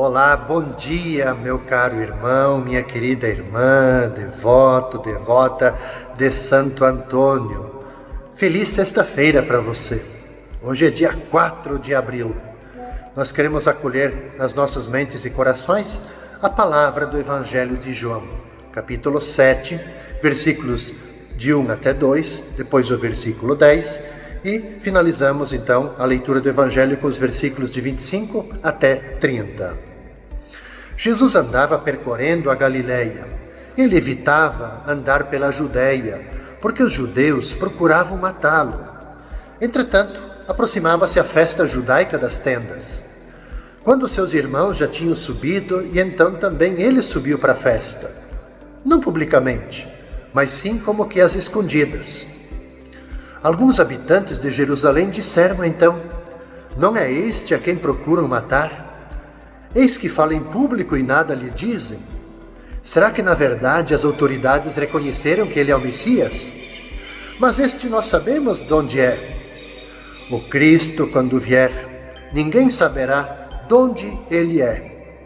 Olá, bom dia, meu caro irmão, minha querida irmã, devoto, devota de Santo Antônio. Feliz sexta-feira para você. Hoje é dia 4 de abril. Nós queremos acolher nas nossas mentes e corações a palavra do Evangelho de João, capítulo 7, versículos de 1 até 2, depois o versículo 10, e finalizamos então a leitura do Evangelho com os versículos de 25 até 30. Jesus andava percorrendo a Galileia. Ele evitava andar pela Judéia, porque os judeus procuravam matá-lo. Entretanto, aproximava-se a festa judaica das tendas. Quando seus irmãos já tinham subido, e então também ele subiu para a festa. Não publicamente, mas sim como que às escondidas. Alguns habitantes de Jerusalém disseram então: não é este a quem procuram matar? Eis que fala em público e nada lhe dizem. Será que na verdade as autoridades reconheceram que ele é o Messias? Mas este nós sabemos de onde é. O Cristo, quando vier, ninguém saberá de onde ele é.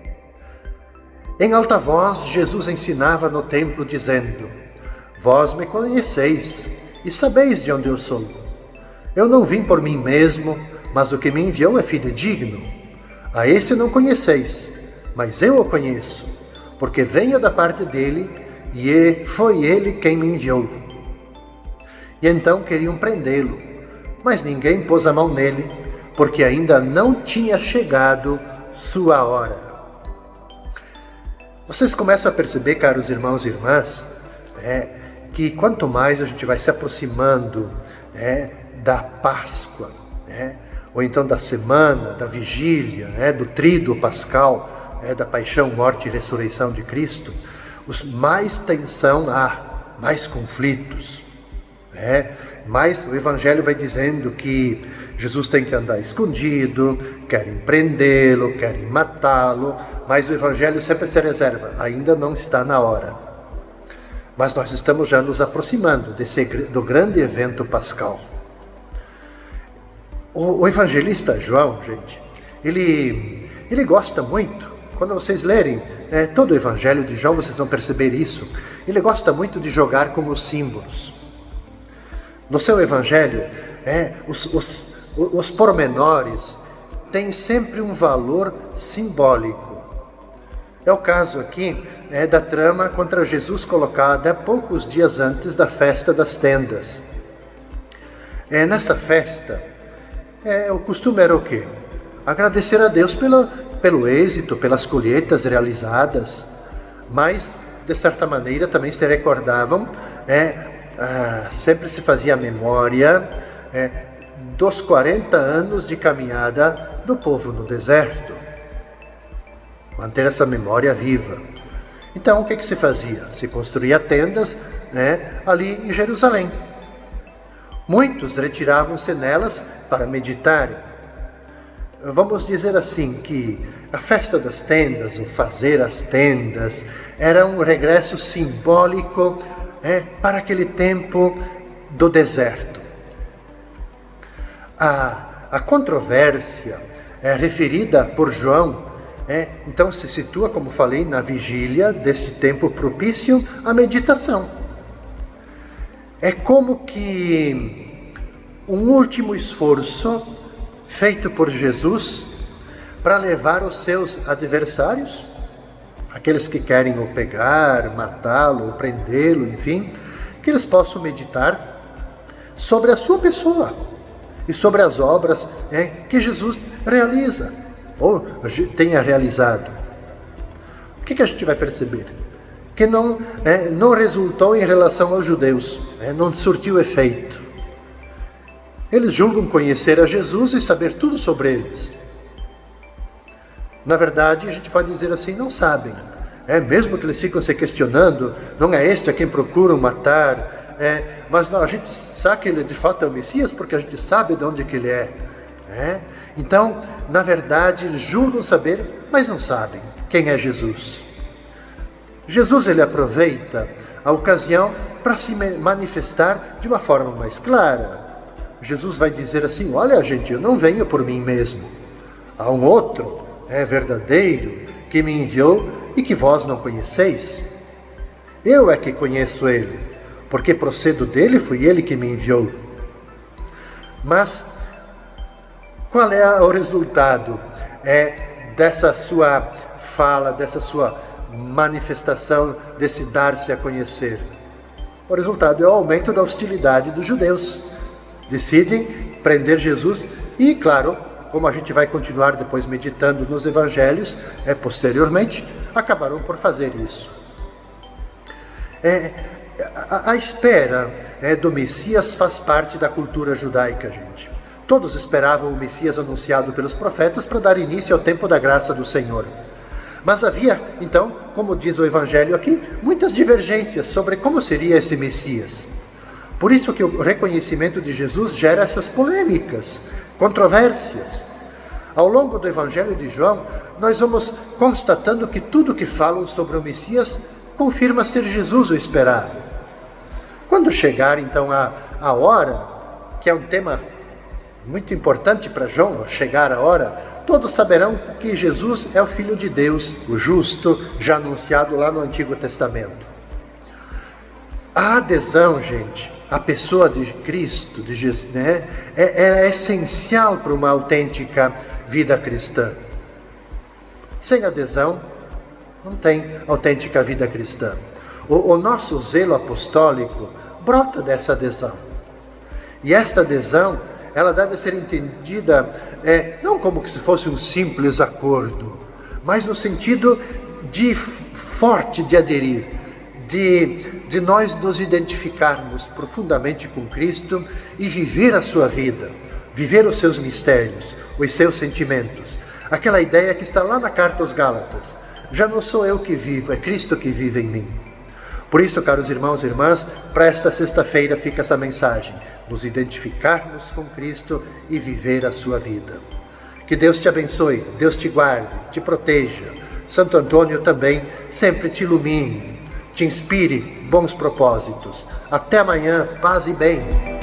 Em alta voz, Jesus ensinava no templo, dizendo: vós me conheceis e sabeis de onde eu sou. Eu não vim por mim mesmo, mas o que me enviou é fidedigno. A esse não conheceis, mas eu o conheço, porque venho da parte dele, e foi ele quem me enviou. E então queriam prendê-lo, mas ninguém pôs a mão nele, porque ainda não tinha chegado sua hora. Vocês começam a perceber, caros irmãos e irmãs, que quanto mais a gente vai se aproximando da Páscoa, ou então da semana, da vigília, do tríduo pascal, da paixão, morte e ressurreição de Cristo, mais tensão há, mais conflitos. Mas o Evangelho vai dizendo que Jesus tem que andar escondido, querem prendê-lo, querem matá-lo, mas o Evangelho sempre se reserva, ainda não está na hora. Mas nós estamos já nos aproximando do grande evento pascal. O evangelista João, gente, ele gosta muito, quando vocês lerem todo o Evangelho de João, vocês vão perceber isso. Ele gosta muito de jogar com os símbolos. No seu Evangelho, os pormenores têm sempre um valor simbólico. É o caso aqui da trama contra Jesus colocada poucos dias antes da festa das tendas. Nessa festa, o costume era o quê? Agradecer a Deus pelo êxito, pelas colheitas realizadas, mas, de certa maneira, também se recordavam, sempre se fazia a memória dos 40 anos de caminhada do povo no deserto. Manter essa memória viva. Então, o que se fazia? Se construía tendas ali em Jerusalém. Muitos retiravam-se nelas para meditarem. Vamos dizer assim que a festa das tendas, o fazer as tendas, era um regresso simbólico para aquele tempo do deserto. A controvérsia referida por João então se situa, como falei, na vigília desse tempo propício à meditação. É como que um último esforço feito por Jesus para levar os seus adversários, aqueles que querem o pegar, matá-lo, prendê-lo, enfim, que eles possam meditar sobre a sua pessoa e sobre as obras que Jesus realiza, ou tenha realizado. O que a gente vai perceber? Que não resultou em relação aos judeus, não surtiu efeito. Eles julgam conhecer a Jesus e saber tudo sobre eles. Na verdade, a gente pode dizer assim, não sabem. Mesmo que eles ficam se questionando, não é este a quem procuram matar, mas não, a gente sabe que ele de fato é o Messias, porque a gente sabe de onde que ele é. Então, na verdade, eles julgam saber, mas não sabem quem é Jesus. Jesus, ele aproveita a ocasião para se manifestar de uma forma mais clara. Jesus vai dizer assim: olha, gente, eu não venho por mim mesmo. Há um outro, verdadeiro, que me enviou e que vós não conheceis? Eu é que conheço ele, porque procedo dele, fui ele que me enviou. Mas qual é o resultado dessa sua fala, dessa sua manifestação, desse dar-se a conhecer? O resultado é o aumento da hostilidade dos judeus. Decidem prender Jesus e, claro, como a gente vai continuar depois meditando nos evangelhos, posteriormente, acabaram por fazer isso. A espera do Messias faz parte da cultura judaica, gente. Todos esperavam o Messias anunciado pelos profetas para dar início ao tempo da graça do Senhor. Mas havia, então, como diz o Evangelho aqui, muitas divergências sobre como seria esse Messias. Por isso que o reconhecimento de Jesus gera essas polêmicas, controvérsias. Ao longo do Evangelho de João, nós vamos constatando que tudo que falam sobre o Messias confirma ser Jesus o esperado. Quando chegar, então, a hora, que é um tema muito importante para João, chegar a hora, todos saberão que Jesus é o Filho de Deus, o justo, já anunciado lá no Antigo Testamento. A adesão, gente, à pessoa de Cristo, de Jesus, é essencial para uma autêntica vida cristã. Sem adesão, não tem autêntica vida cristã. O nosso zelo apostólico brota dessa adesão. E esta adesão, ela deve ser entendida não como se fosse um simples acordo, mas no sentido de forte de aderir, de nós nos identificarmos profundamente com Cristo e viver a sua vida, viver os seus mistérios, os seus sentimentos. Aquela ideia que está lá na carta aos Gálatas: já não sou eu que vivo, é Cristo que vive em mim. Por isso, caros irmãos e irmãs, para esta sexta-feira fica essa mensagem: nos identificarmos com Cristo e viver a sua vida. Que Deus te abençoe, Deus te guarde, te proteja. Santo Antônio também sempre te ilumine, te inspire bons propósitos. Até amanhã, paz e bem.